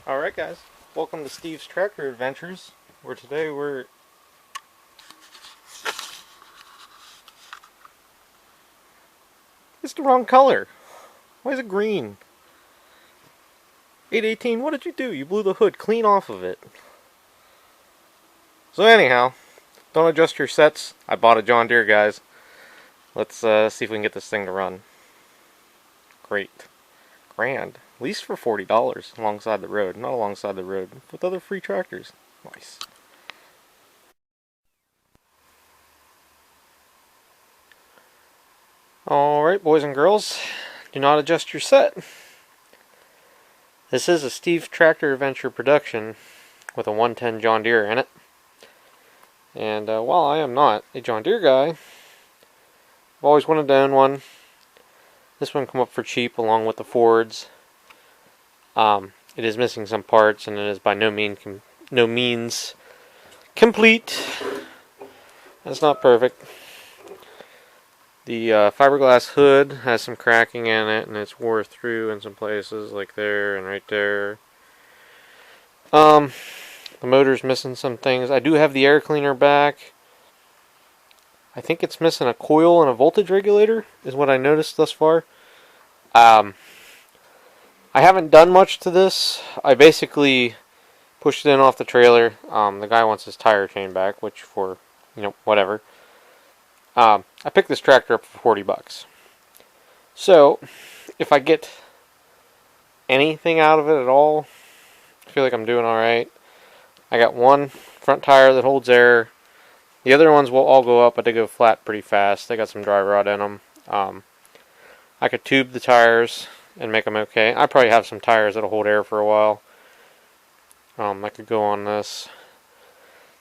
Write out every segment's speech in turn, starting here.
Alright guys, welcome to Steve's Tractor Adventures, where today It's the wrong color. Why is it green? 818, what did you do? You blew the hood clean off of it. So anyhow, don't adjust your sets. I bought a John Deere, guys. Let's see if we can get this thing to run. Great. Grand. At least for $40 alongside the road. Not alongside the road, with other free tractors. Nice. Alright, boys and girls, do not adjust your set. This is a Steve Tractor Adventure production with a 110 John Deere in it. And while I am not a John Deere guy, I've always wanted to own one. This one come up for cheap along with the Fords. It is missing some parts, and it is by no means complete. It's not perfect. The fiberglass hood has some cracking in it, and it's wore through in some places, like there and right there. The motor's missing some things. I do have the air cleaner back. I think it's missing a coil and a voltage regulator, is what I noticed thus far. I haven't done much to this. I basically pushed it in off the trailer. The guy wants his tire chain back, which for, whatever. I picked this tractor up for $40. So, if I get anything out of it at all, I feel like I'm doing alright. I got one front tire that holds air. The other ones will all go up, but they go flat pretty fast. They got some dry rot in them. I could tube the tires and make them okay. I probably have some tires that'll hold air for a while. I could go on this.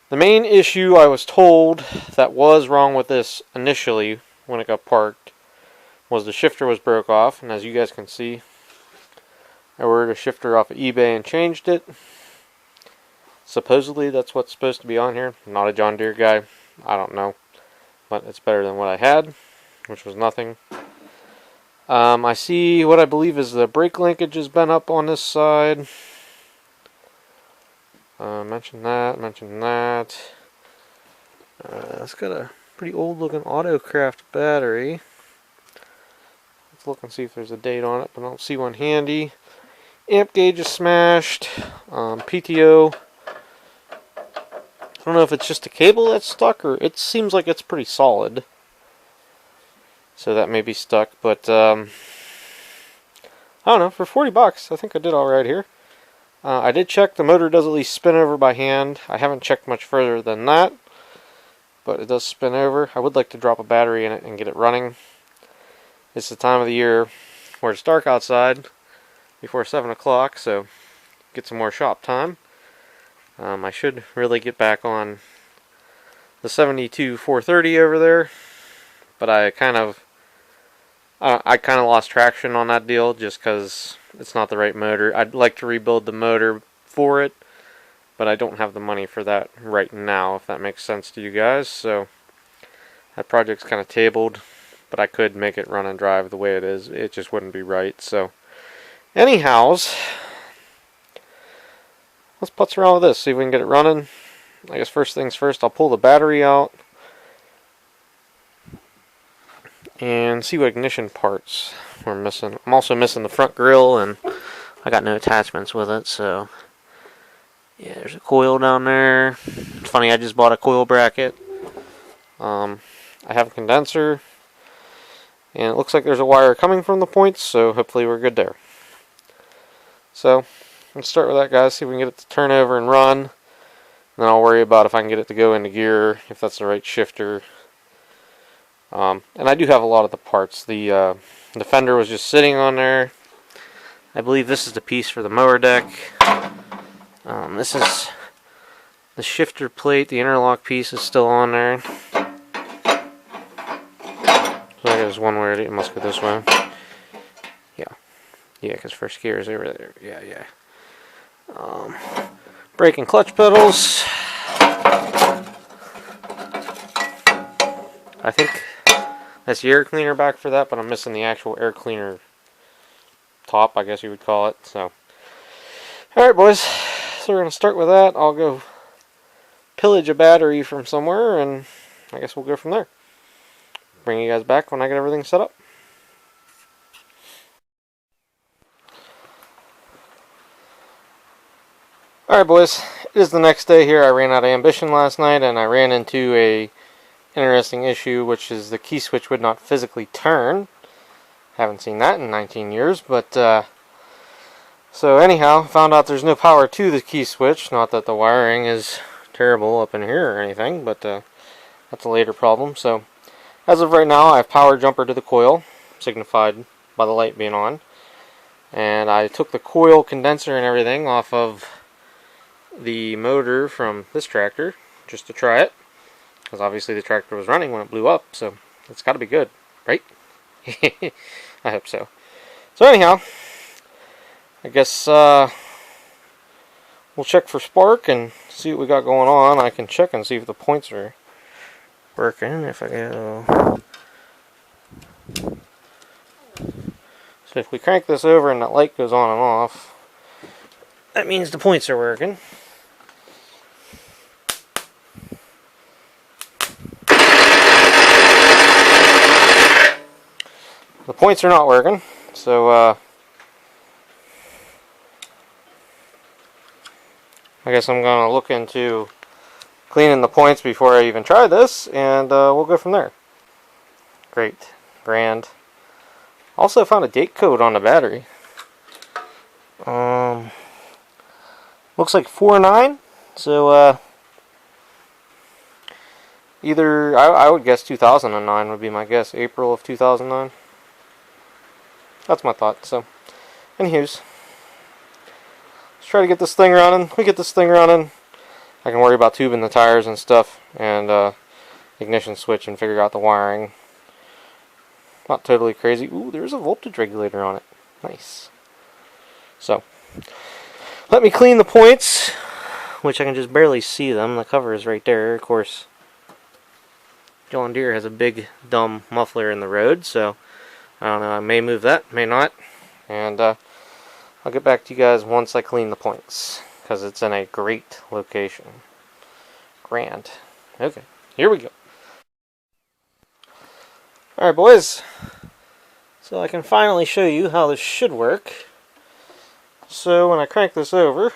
The main issue I was told that was wrong with this initially when it got parked was the shifter was broke off, and as you guys can see, I ordered a shifter off of eBay and changed it. Supposedly that's what's supposed to be on here. I'm not a John Deere guy. I don't know, but it's better than what I had, which was nothing. I see what I believe is the brake linkage has been up on this side. Mention that. It's got a pretty old looking Autocraft battery. Let's look and see if there's a date on it, but I don't see one handy. Amp gauge is smashed. PTO. I don't know if it's just a cable that's stuck, or it seems like it's pretty solid. So that may be stuck, but I don't know, for $40 I think I did alright here. I did check, the motor does at least spin over by hand. I haven't checked much further than that, but it does spin over. I would like to drop a battery in it and get it running. It's the time of the year where it's dark outside before 7 o'clock, so get some more shop time. I should really get back on the 72 430 over there, but I kind of lost traction on that deal just because it's not the right motor. I'd like to rebuild the motor for it, but I don't have the money for that right now, if that makes sense to you guys. So that project's kind of tabled, but I could make it run and drive the way it is. It just wouldn't be right. So anyhows, let's putz around with this, see if we can get it running. I guess first things first, I'll pull the battery out and see what ignition parts we're missing. I'm also missing the front grille, and I got no attachments with it, so yeah, there's a coil down there. It's funny, I just bought a coil bracket. I have a condenser, and it looks like there's a wire coming from the points, so hopefully we're good there. So let's start with that, guys, see if we can get it to turn over and run, and then I'll worry about if I can get it to go into gear, if that's the right shifter. And I do have a lot of the parts. The fender was just sitting on there. I believe this is the piece for the mower deck. This is the shifter plate. The interlock piece is still on there. So I guess one way, it must go this way. Yeah, because first gear is over there. Yeah. Brake and clutch pedals. I think that's the air cleaner back for that, but I'm missing the actual air cleaner top, I guess you would call it. So Alright boys, so we're going to start with that. I'll go pillage a battery from somewhere, and I guess we'll go from there. Bring you guys back when I get everything set up. Alright boys, it is the next day here. I ran out of ambition last night, and I ran into a interesting issue, which is the key switch would not physically turn. Haven't seen that in 19 years, but so anyhow, found out there's no power to the key switch. Not that the wiring is terrible up in here or anything, but that's a later problem. So as of right now, I have power jumper to the coil, signified by the light being on. And I took the coil condenser and everything off of the motor from this tractor just to try it, because obviously the tractor was running when it blew up, so it's got to be good, right? I hope so. So anyhow, I guess we'll check for spark and see what we got going on. I can check and see if the points are working. If I go, so if we crank this over and that light goes on and off, that means the points are working. The points are not working, so I guess I'm going to look into cleaning the points before I even try this, and we'll go from there. Great. Grand. Also found a date code on the battery. Looks like 49, so either, I would guess 2009 would be my guess, April of 2009. That's my thought, so anywho's, let's try to get this thing running. We get this thing running, I can worry about tubing the tires and stuff, and ignition switch and figure out the wiring. Not totally crazy. Ooh, there's a voltage regulator on it. Nice. So, let me clean the points, which I can just barely see them. The cover is right there. Of course, John Deere has a big, dumb muffler in the road, so I don't know, I may move that, may not. And I'll get back to you guys once I clean the points, because it's in a great location. Grand. Okay, here we go. Alright boys, so I can finally show you how this should work. So when I crank this over,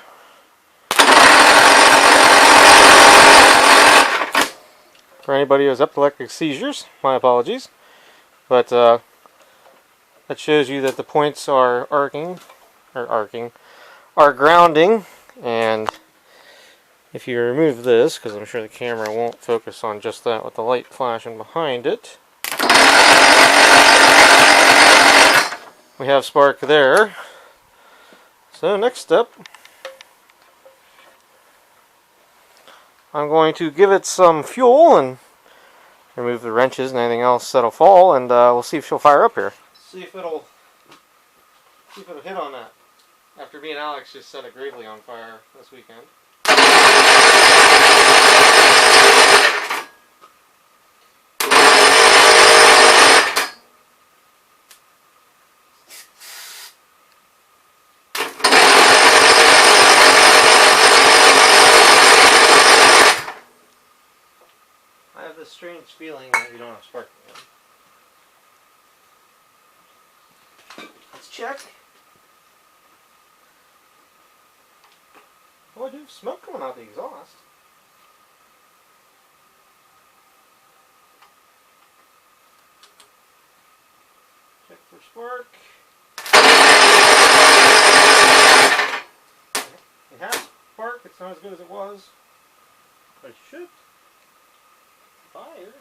for anybody who has epileptic seizures, my apologies, but that shows you that the points are are grounding. And if you remove this, because I'm sure the camera won't focus on just that with the light flashing behind it, we have spark there. So next step, I'm going to give it some fuel and remove the wrenches and anything else that'll fall, and we'll see if she'll fire up here. See if it'll hit on that. After me and Alex just set a Gravely on fire this weekend. I have this strange feeling that we don't have spark again. Let's check. Oh, I do have smoke coming out the exhaust. Check for spark. It has spark. It's not as good as it was, but it should fire.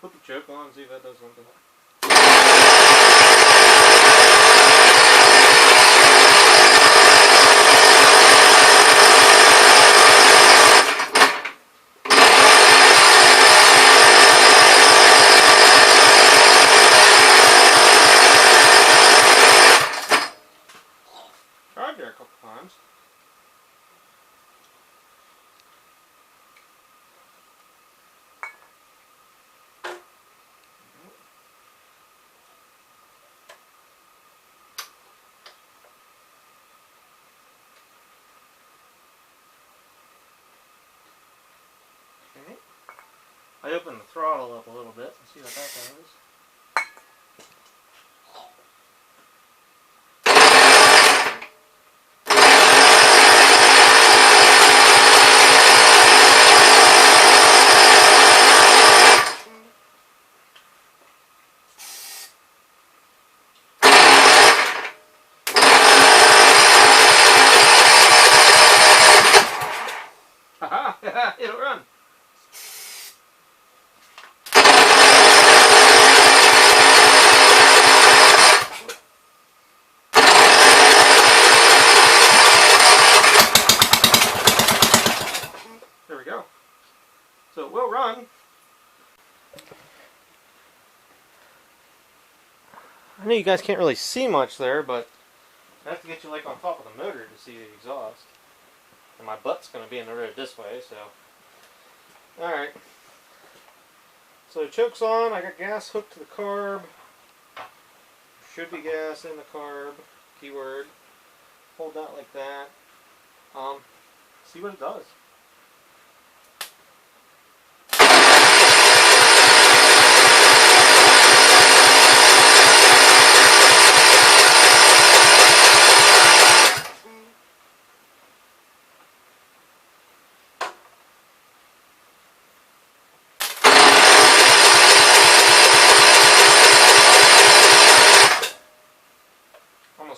Put the choke on and see if that does something. Tried there a couple times. I opened the throttle up a little bit and see what that does. Haha, it'll run. There we go. So it will run. I know you guys can't really see much there, but I have to get you like on top of the motor to see the exhaust. And my butt's going to be in the road this way, so. Alright. So choke's on, I got gas hooked to the carb. Should be gas in the carb, keyword. Hold that like that. See what it does.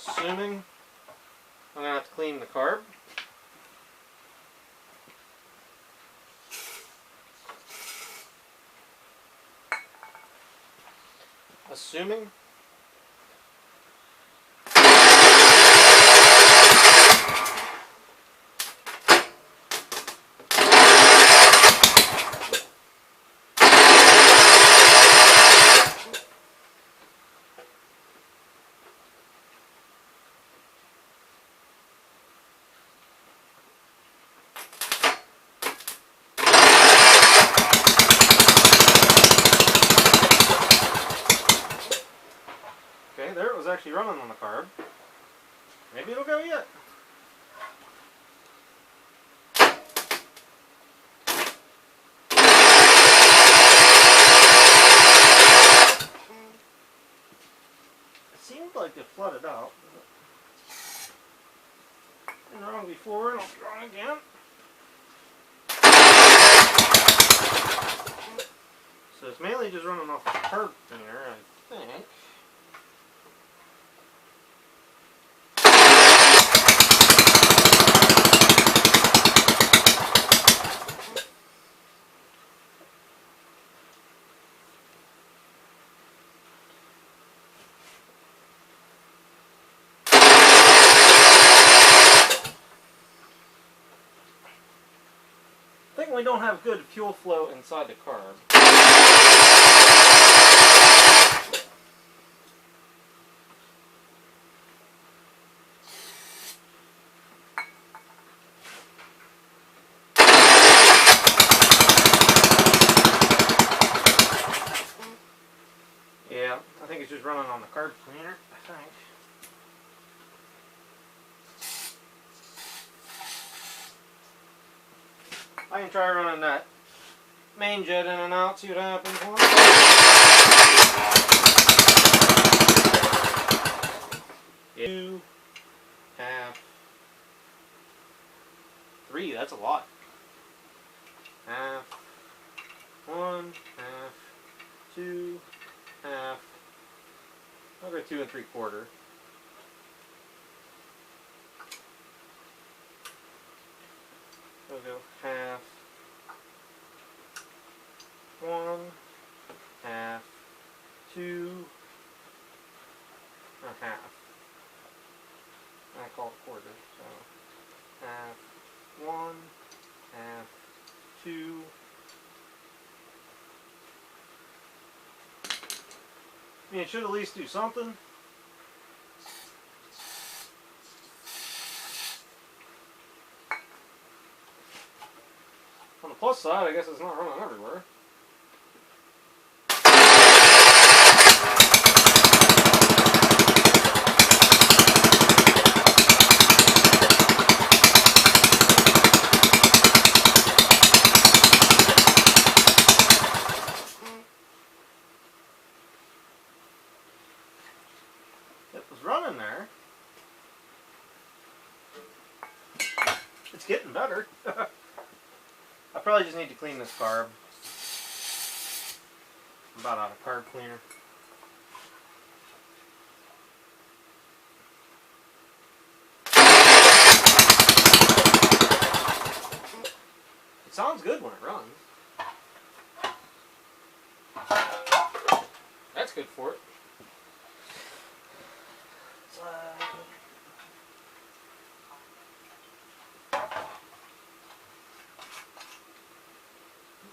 Assuming I'm going to have to clean the carb. Assuming. Okay, there it was actually running on the carb. Maybe it'll go yet. It seemed like it flooded out. Been wrong before and I'll be wrong again. So it's mainly just running off the carb cleaner, I think. I think we don't have good fuel flow inside the carb. Yeah, I think it's just running on the carb cleaner, I think. I can try running that main jet in and out, see what happens. 2, half, 3, that's a lot. Half, 1, half, 2, half, I'll go 2 3/4. We'll go half, 1, half, 2, and half. I call it 1/4, so half, 1, half, 2. I mean, it should at least do something. On the plus side, I guess it's not running everywhere. getting better. I probably just need to clean this carb. I'm about out of carb cleaner. It sounds good when it runs. That's good for it.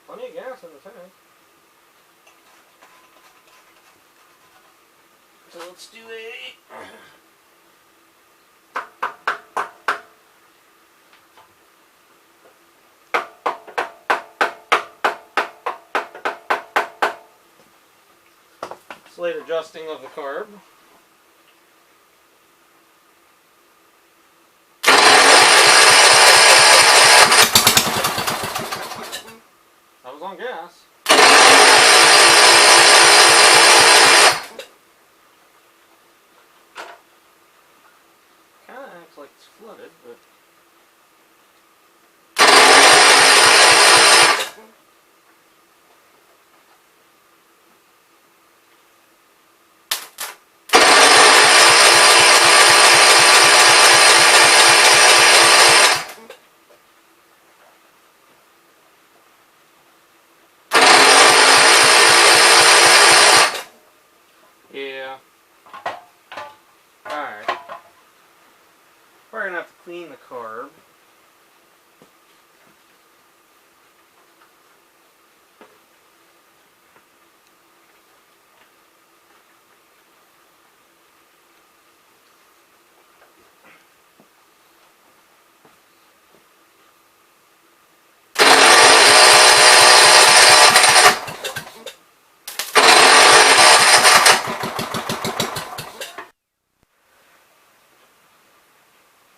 Plenty of gas in the tank. So let's do a slight adjusting of the carb. That was on gas. Kind of acts like it's flooded, but yeah. Alright. We're gonna have to clean the carb.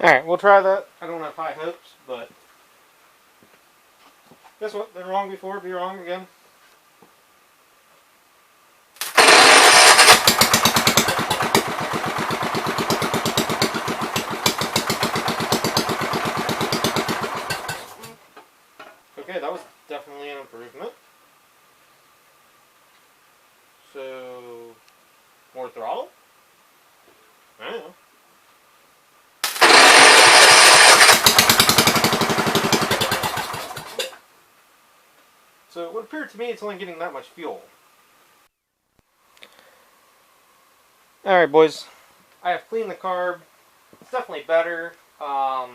Alright, we'll try that. I don't have high hopes, but guess what? Been wrong before, be wrong again. Okay, that was definitely an improvement. So, more throttle? I don't know. So it would appear to me it's only getting that much fuel. Alright boys, I have cleaned the carb. It's definitely better. I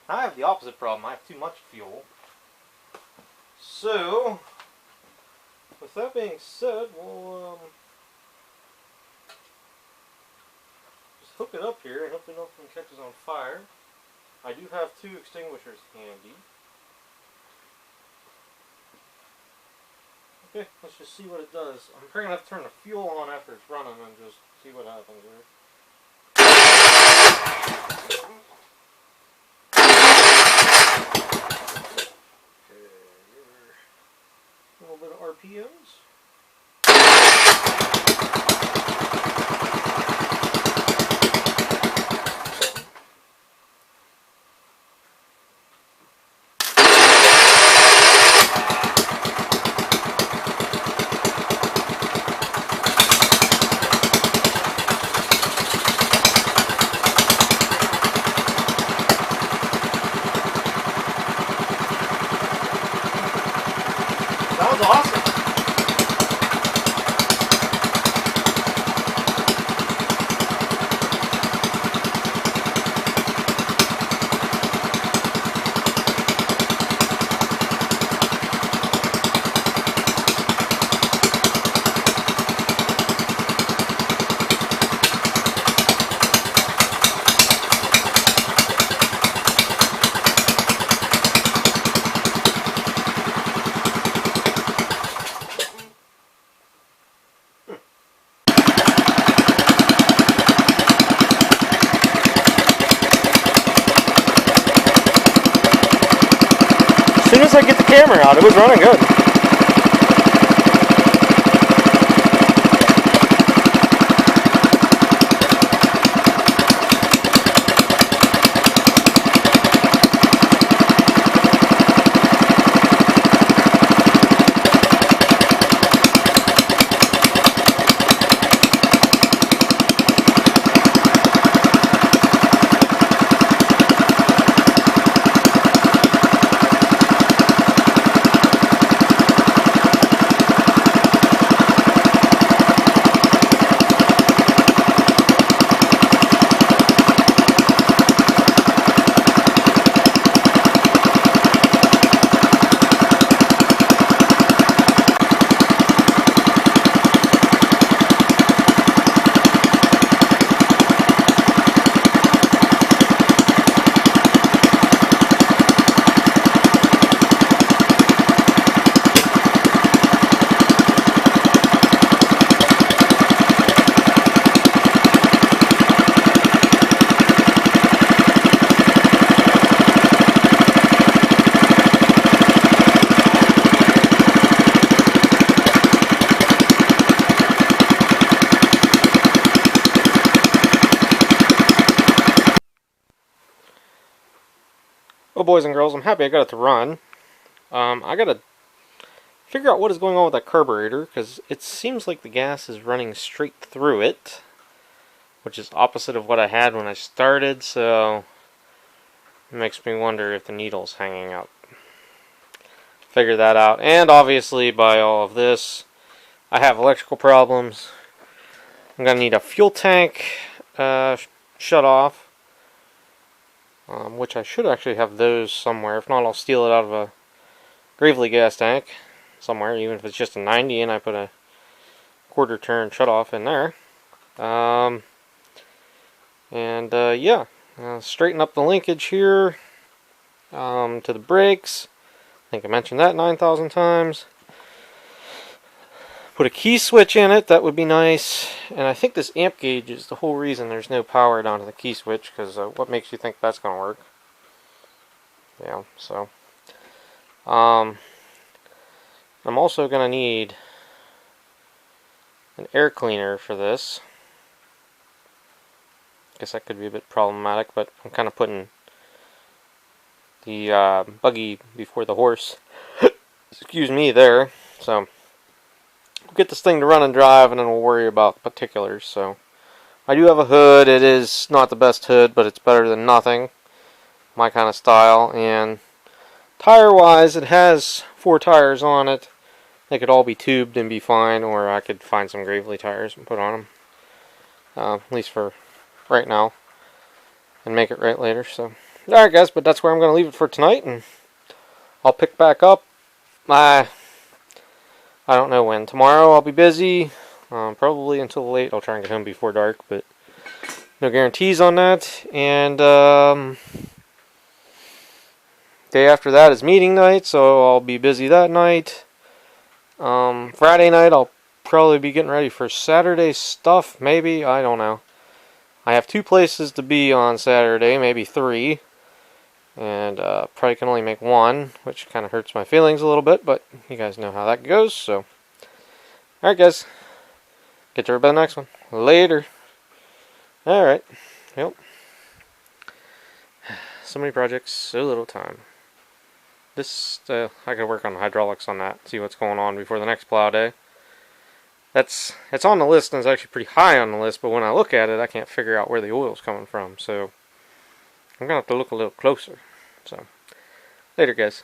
have the opposite problem. I have too much fuel. So, with that being said, we'll just hook it up here and hopefully nothing catches on fire. I do have 2 extinguishers handy. Okay, let's just see what it does. I'm probably going to have to turn the fuel on after it's running and just see what happens here. Okay, a little bit of RPMs. That was awesome. As soon as I get the camera out, it was running good. boys and girls, I'm happy I got it to run. I gotta figure out what is going on with that carburetor, because it seems like the gas is running straight through it, which is opposite of what I had when I started, so it makes me wonder if the needle's hanging out. Figure that out. And obviously, by all of this, I have electrical problems. I'm going to need a fuel tank shut off, which I should actually have those somewhere. If not, I'll steal it out of a Gravely gas tank somewhere, even if it's just a 90 and I put a quarter turn shut off in there. Yeah, straighten up the linkage here to the brakes. I think I mentioned that 9,000 times. Put a key switch in it, that would be nice. And I think this amp gauge is the whole reason there's no power down to the key switch, because what makes you think that's going to work? Yeah, so. I'm also going to need an air cleaner for this. Guess that could be a bit problematic, but I'm kind of putting the buggy before the horse. Excuse me there. So we'll get this thing to run and drive, and then we'll worry about the particulars. So I do have a hood. It is not the best hood, but it's better than nothing. My kind of style. And tire-wise, it has 4 tires on it. They could all be tubed and be fine, or I could find some Gravely tires and put on them. At least for right now, and make it right later. So, alright guys, but that's where I'm going to leave it for tonight, and I'll pick back up. I don't know when. Tomorrow I'll be busy, probably until late. I'll try and get home before dark, but no guarantees on that. And day after that is meeting night, so I'll be busy that night. Friday night I'll probably be getting ready for Saturday stuff, maybe, I don't know. I have 2 places to be on Saturday, maybe 3, and probably can only make 1, which kind of hurts my feelings a little bit, but you guys know how that goes, so. Alright guys, get to everybody the next one. Later. Alright, yep. So many projects, so little time. This, I gotta work on the hydraulics on that, see what's going on before the next plow day. It's on the list, and it's actually pretty high on the list, but when I look at it, I can't figure out where the oil's coming from, so I'm gonna have to look a little closer. So, later guys.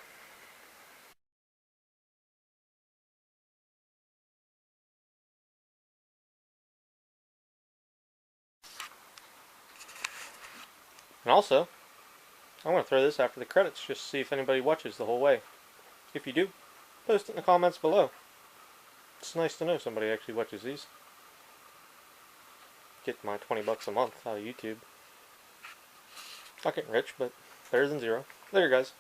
And also, I'm gonna throw this after the credits just to see if anybody watches the whole way. If you do, post it in the comments below. It's nice to know somebody actually watches these. Get my 20 bucks a month out of YouTube. Not getting rich, but better than 0. Later guys.